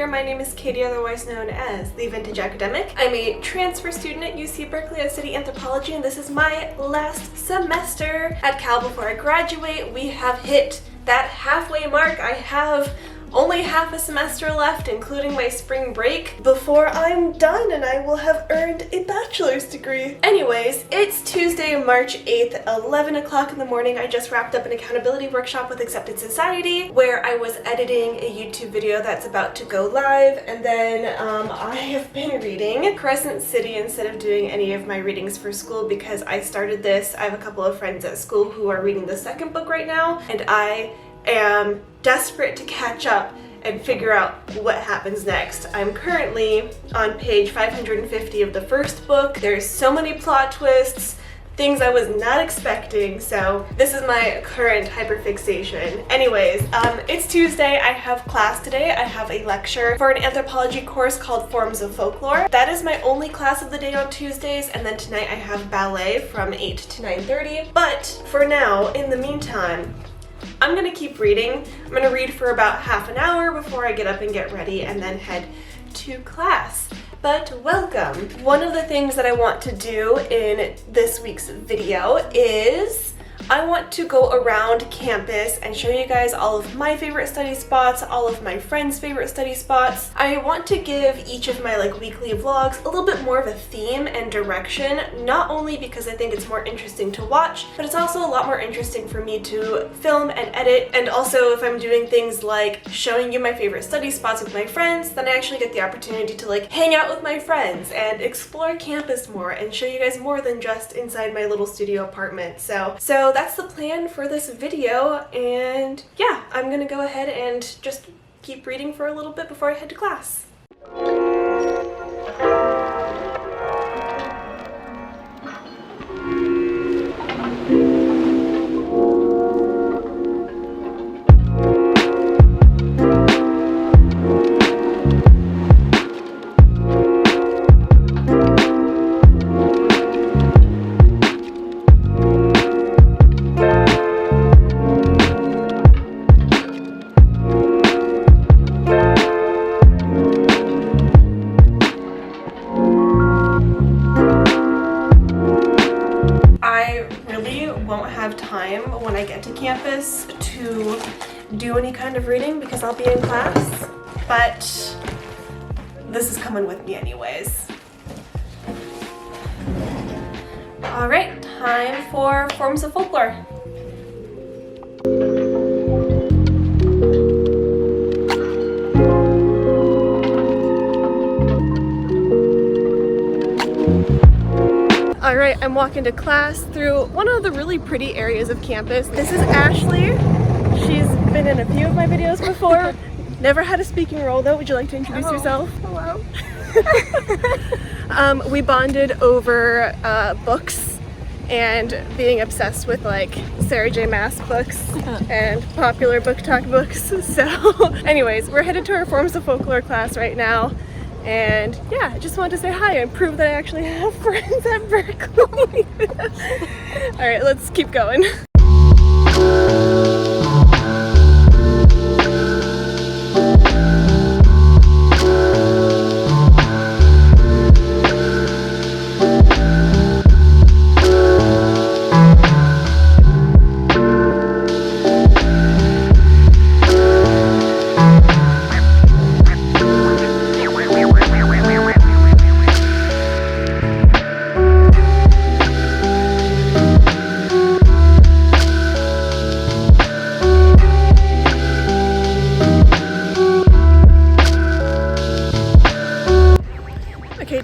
here. My name is Katie, otherwise known as the Vintage Academic. I'm a transfer student at UC Berkeley. I study Anthropology, and this is my last semester at Cal before I graduate. We have hit that halfway mark. I have only half a semester left, including my spring break, before I'm done and I will have earned a bachelor's degree. Anyways, it's Tuesday, March 8th, 11 o'clock in the morning. I just wrapped up an accountability workshop with Accepted Society where I was editing a YouTube video that's about to go live, and then I have been reading Crescent City instead of doing any of my readings for school because I started this. I have a couple of friends at school who are reading the second book right now, and I am desperate to catch up and figure out what happens next. I'm currently on page 550 of the first book. There's so many plot twists, things I was not expecting, so this is my current hyperfixation. Anyways, it's Tuesday. I have class today. I have a lecture for an anthropology course called Forms of Folklore. That is my only class of the day on Tuesdays, and then tonight I have ballet from 8 to 9:30. But for now, in the meantime, I'm gonna keep reading. I'm gonna read for about half an hour before I get up and get ready and then head to class. But welcome! One of the things that I want to do in this week's video is I want to go around campus and show you guys all of my favorite study spots, all of my friends' favorite study spots. I want to give each of my weekly vlogs a little bit more of a theme and direction, not only because I think it's more interesting to watch, but it's also a lot more interesting for me to film and edit. And also, if I'm doing things like showing you my favorite study spots with my friends, then I actually get the opportunity to hang out with my friends and explore campus more and show you guys more than just inside my little studio apartment. So that's the plan for this video, and yeah, I'm gonna go ahead and just keep reading for a little bit before I head to class. When I get to campus to do any kind of reading because I'll be in class, but this is coming with me anyways. Alright, time for Forms of Folklore. Alright, I'm walking to class through one of the really pretty areas of campus. This is Ashley. She's been in a few of my videos before. Never had a speaking role though. Would you like to introduce yourself? Hello. We bonded over books and being obsessed with Sarah J. Maas books and popular book talk books. So anyways, we're headed to our Forms of Folklore class right now. And yeah, I just wanted to say hi and prove that I actually have friends at Berkeley. Alright, let's keep going.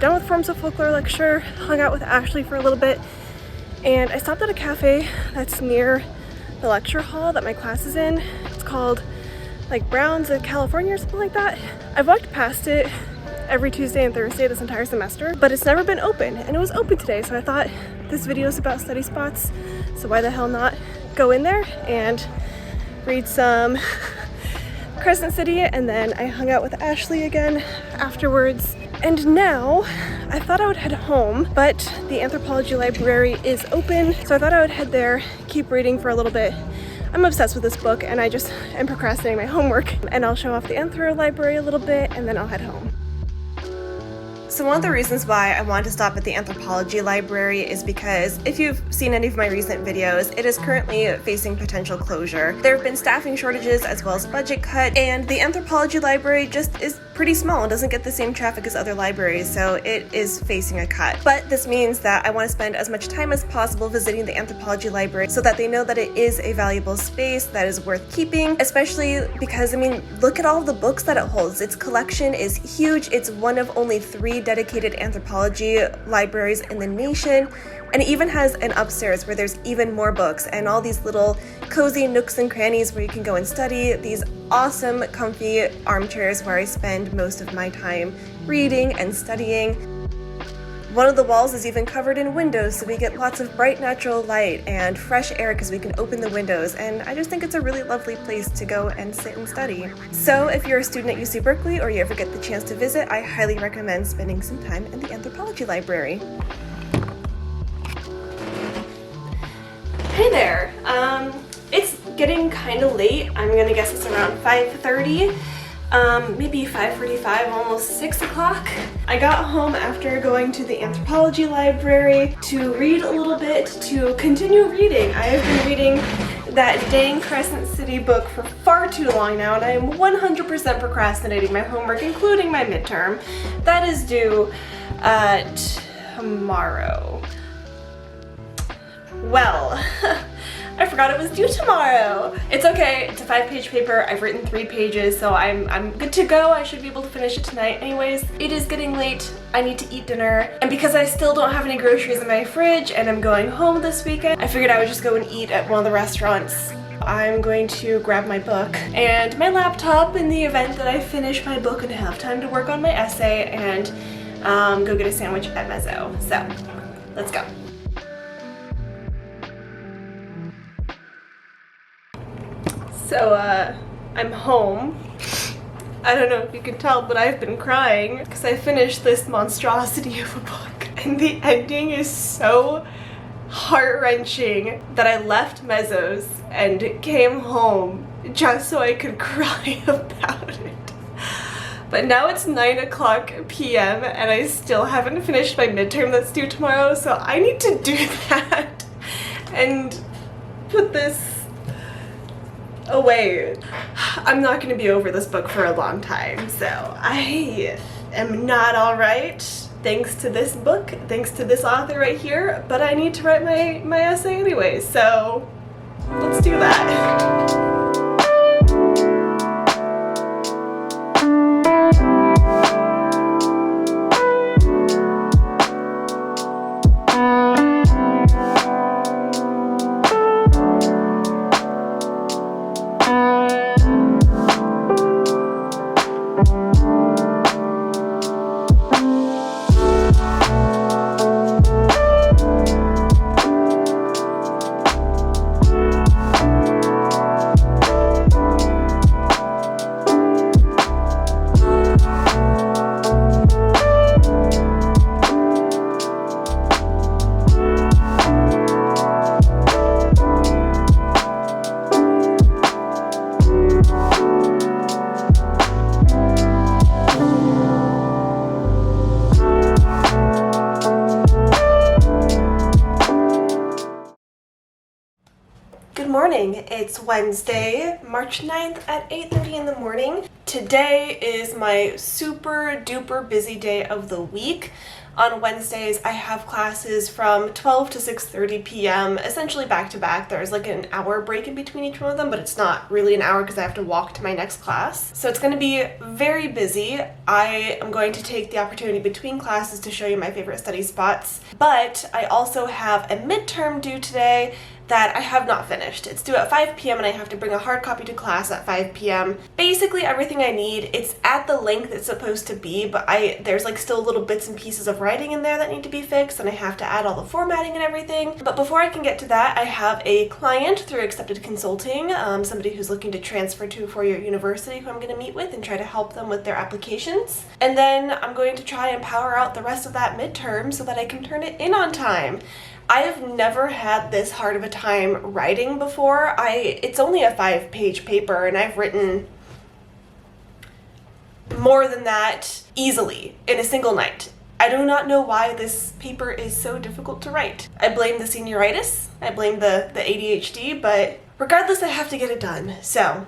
Done with Forms of Folklore lecture, hung out with Ashley for a little bit, and I stopped at a cafe that's near the lecture hall that my class is in. It's called Brown's of California or something like that. I've walked past it every Tuesday and Thursday this entire semester, but it's never been open, and it was open today, so I thought this video is about study spots, so why the hell not go in there and read some Crescent City. And then I hung out with Ashley again afterwards. And now I thought I would head home, but the Anthropology library is open, so I thought I would head there, keep reading for a little bit I'm obsessed with this book and I just am procrastinating my homework. And I'll show off the Anthro library a little bit and then I'll head home. So one of the reasons why I wanted to stop at the Anthropology library is because if you've seen any of my recent videos, it is currently facing potential closure. There have been staffing shortages as well as budget cut, and the Anthropology library just is pretty small and doesn't get the same traffic as other libraries, so it is facing a cut. But this means that I want to spend as much time as possible visiting the Anthropology library so that they know that it is a valuable space that is worth keeping, especially because, I mean, look at all the books that it holds. Its collection is huge. It's one of only 3 dedicated anthropology libraries in the nation, and it even has an upstairs where there's even more books and all these little cozy nooks and crannies where you can go and study, these awesome comfy armchairs where I spend most of my time reading and studying. One of the walls is even covered in windows, so we get lots of bright natural light and fresh air because we can open the windows, and I just think it's a really lovely place to go and sit and study. So if you're a student at UC Berkeley or you ever get the chance to visit, I highly recommend spending some time in the Anthropology library. Hey there! It's getting kind of late. I'm gonna guess it's around 5:30. Maybe 5:45, almost 6 o'clock. I got home after going to the Anthropology library to read a little bit, to continue reading. I have been reading that dang Crescent City book for far too long now, and I am 100% procrastinating my homework, including my midterm. That is due tomorrow. Well, I forgot it was due tomorrow. It's okay, it's a 5-page paper. I've written 3 pages, so I'm good to go. I should be able to finish it tonight. Anyways, it is getting late. I need to eat dinner. And because I still don't have any groceries in my fridge and I'm going home this weekend, I figured I would just go and eat at one of the restaurants. I'm going to grab my book and my laptop in the event that I finish my book and have time to work on my essay, and go get a sandwich at Mezzo. So, let's go. So, I'm home. I don't know if you can tell, but I've been crying because I finished this monstrosity of a book. And the ending is so heart-wrenching that I left Mezzo's and came home just so I could cry about it. But now it's 9 p.m. and I still haven't finished my midterm that's due tomorrow, so I need to do that and put this away. I'm not going to be over this book for a long time, so I am not alright thanks to this book, thanks to this author right here, but I need to write my essay anyway, so let's do that. It's Wednesday, March 9th at 8:30 in the morning. Today is my super duper busy day of the week. On Wednesdays, I have classes from 12 to 6:30 p.m., essentially back to back. There's like an hour break in between each one of them, but it's not really an hour because I have to walk to my next class. So it's going to be very busy. I am going to take the opportunity between classes to show you my favorite study spots, but I also have a midterm due today that I have not finished. It's due at 5 p.m. and I have to bring a hard copy to class at 5 p.m. Basically everything I need. It's at the length it's supposed to be, but there's like still little bits and pieces of writing in there that need to be fixed, and I have to add all the formatting and everything. But before I can get to that, I have a client through Accepted Consulting, somebody who's looking to transfer to a four-year university who I'm going to meet with and try to help them with their applications. And then I'm going to try and power out the rest of that midterm so that I can turn it in on time. I have never had this hard of a time writing before. It's only a 5-page paper, and I've written more than that easily in a single night. I do not know why this paper is so difficult to write. I blame the senioritis, I blame the ADHD, but regardless, I have to get it done, so.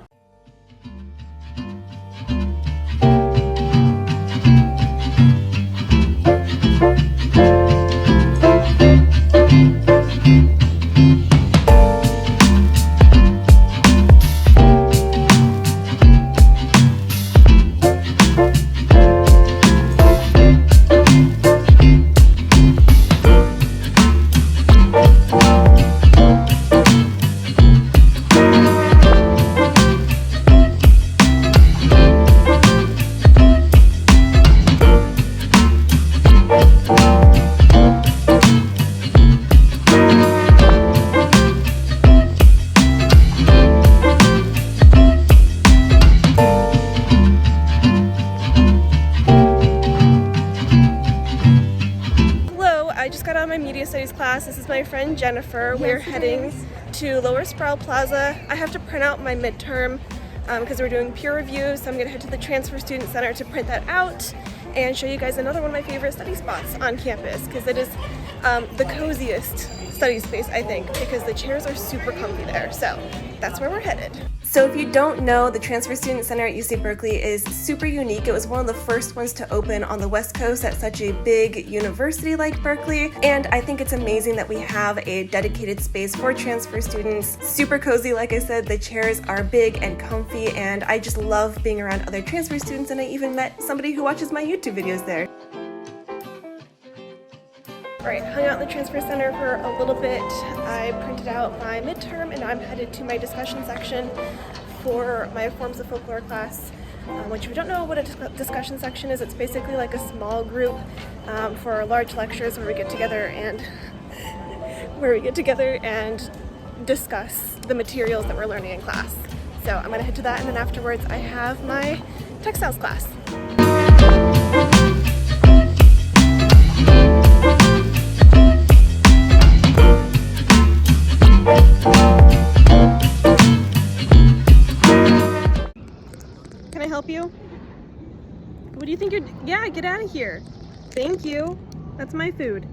Class. This is my friend Jennifer. We're heading to Lower Sproul Plaza. I have to print out my midterm because we're doing peer review, so I'm going to head to the Transfer Student Center to print that out and show you guys another one of my favorite study spots on campus, because it is the coziest study space, I think, because the chairs are super comfy there. So that's where we're headed. So if you don't know, the Transfer Student Center at UC Berkeley is super unique. It was one of the first ones to open on the West Coast at such a big university like Berkeley, and I think it's amazing that we have a dedicated space for transfer students. Super cozy, like I said, the chairs are big and comfy, and I just love being around other transfer students, and I even met somebody who watches my YouTube videos there. Alright, hung out in the Transfer Center for a little bit. I printed out my midterm and I'm headed to my discussion section for my Forms of Folklore class. Which, if you don't know what a discussion section is, it's basically like a small group for large lectures where we get together and discuss the materials that we're learning in class. So I'm gonna head to that, and then afterwards I have my textiles class. Can I help you? What do you think you're... Yeah, get out of here. Thank you. That's my food.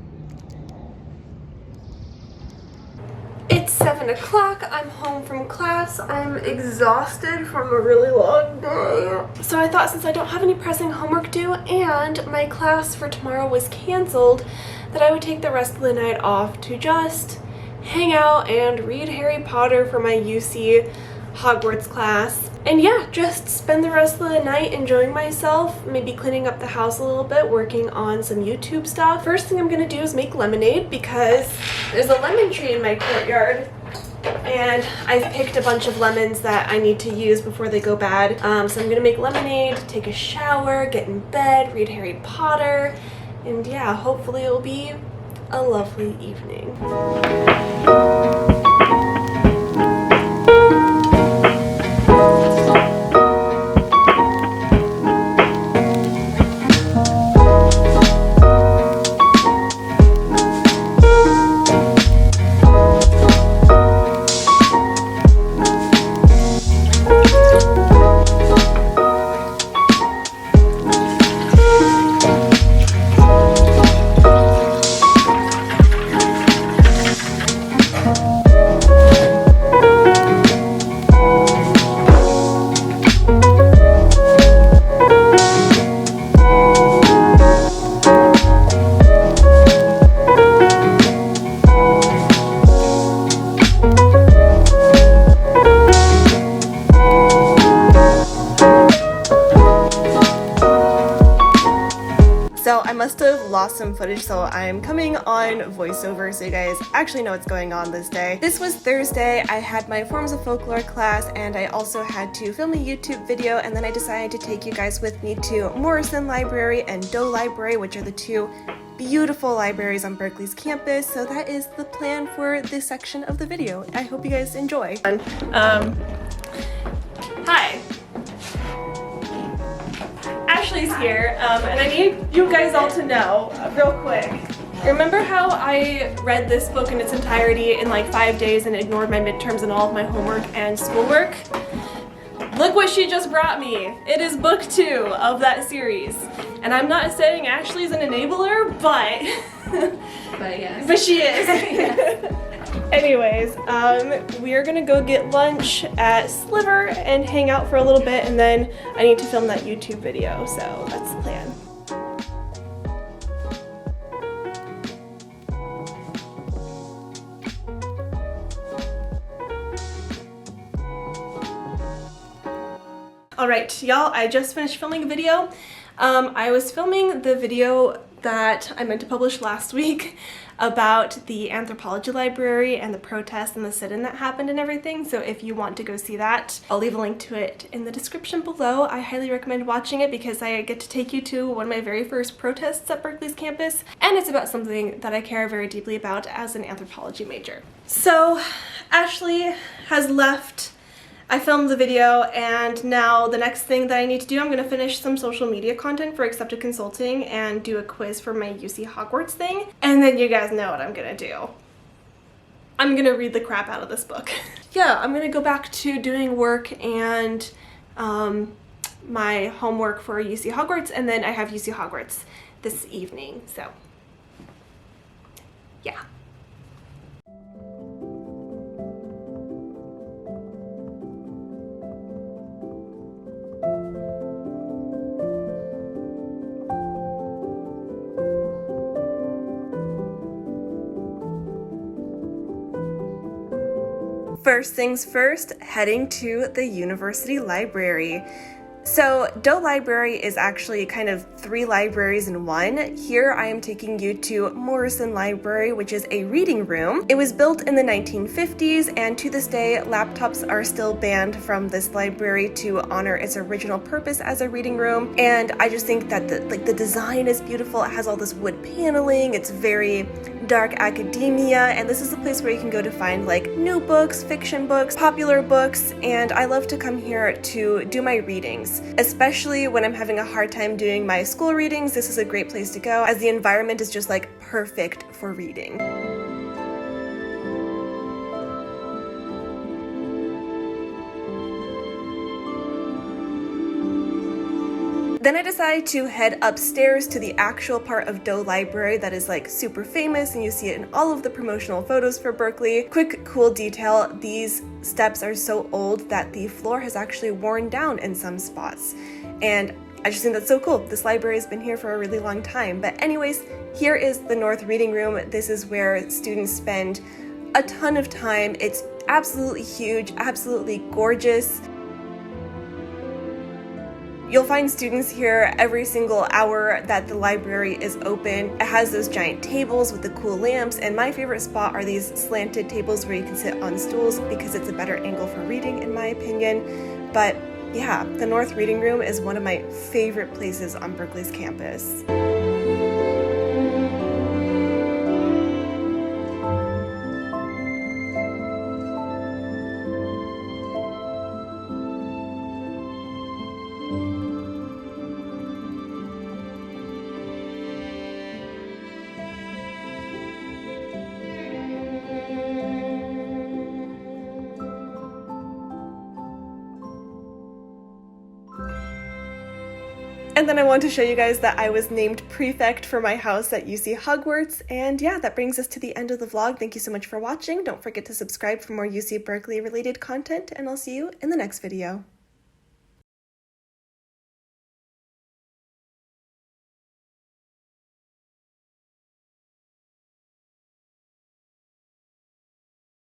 It's 7 o'clock. I'm home from class. I'm exhausted from a really long day. So I thought, since I don't have any pressing homework due and my class for tomorrow was canceled, that I would take the rest of the night off to just hang out and read Harry Potter for my UC Hogwarts class. And yeah, just spend the rest of the night enjoying myself, maybe cleaning up the house a little bit, working on some YouTube stuff. First thing I'm gonna do is make lemonade, because there's a lemon tree in my courtyard and I've picked a bunch of lemons that I need to use before they go bad. So I'm gonna make lemonade, take a shower, get in bed, read Harry Potter, and yeah, hopefully it'll be a lovely evening. So I must have lost some footage, so I'm coming on voiceover so you guys actually know what's going on this day. This was Thursday. I had my Forms of Folklore class, and I also had to film a YouTube video, and then I decided to take you guys with me to Morrison Library and Doe Library, which are the two beautiful libraries on Berkeley's campus. So that is the plan for this section of the video. I hope you guys enjoy. Hi. Ashley's here, and I need you guys all to know, real quick, Remember how I read this book in its entirety in like 5 days and ignored my midterms and all of my homework and schoolwork? Look what she just brought me. It is book 2 of that series. And I'm not saying Ashley's an enabler, but... But yes. But she is. Yes. Anyways, we are gonna go get lunch at Sliver and hang out for a little bit, and then I need to film that YouTube video, so that's the plan. Alright, y'all, I just finished filming a video. I was filming the video that I meant to publish last week about the Anthropology library and the protest and the sit-in that happened and everything, so if you want to go see that, I'll leave a link to it in the description below. I highly recommend watching it because I get to take you to one of my very first protests at Berkeley's campus, and it's about something that I care very deeply about as an anthropology major. So, Ashley has left. I filmed the video, and now the next thing that I need to do, I'm going to finish some social media content for Accepted Consulting and do a quiz for my UC Hogwarts thing, and then you guys know what I'm going to do. I'm going to read the crap out of this book. Yeah, I'm going to go back to doing work and my homework for UC Hogwarts, and then I have UC Hogwarts this evening, so yeah. First things first, heading to the university library. So Doe Library is actually kind of 3 libraries in one. Here I am taking you to Morrison Library, which is a reading room. It was built in the 1950s, and to this day, laptops are still banned from this library to honor its original purpose as a reading room. And I just think that the design is beautiful. It has all this wood paneling. It's very dark academia, and this is a place where you can go to find like new books, fiction books, popular books, and I love to come here to do my readings. Especially when I'm having a hard time doing my school readings, this is a great place to go as the environment is just like perfect for reading. Then I decided to head upstairs to the actual part of Doe Library that is like super famous, and you see it in all of the promotional photos for Berkeley. Quick cool detail, these steps are so old that the floor has actually worn down in some spots, and I just think that's so cool. This library has been here for a really long time. But anyways, here is the North Reading Room. This is where students spend a ton of time. It's absolutely huge, absolutely gorgeous. You'll find students here every single hour that the library is open. It has those giant tables with the cool lamps, and my favorite spot are these slanted tables where you can sit on stools because it's a better angle for reading in my opinion. But yeah, the North Reading Room is one of my favorite places on Berkeley's campus. And then I want to show you guys that I was named prefect for my house at UC Hogwarts. And yeah, that brings us to the end of the vlog. Thank you so much for watching. Don't forget to subscribe for more UC Berkeley related content, and I'll see you in the next video.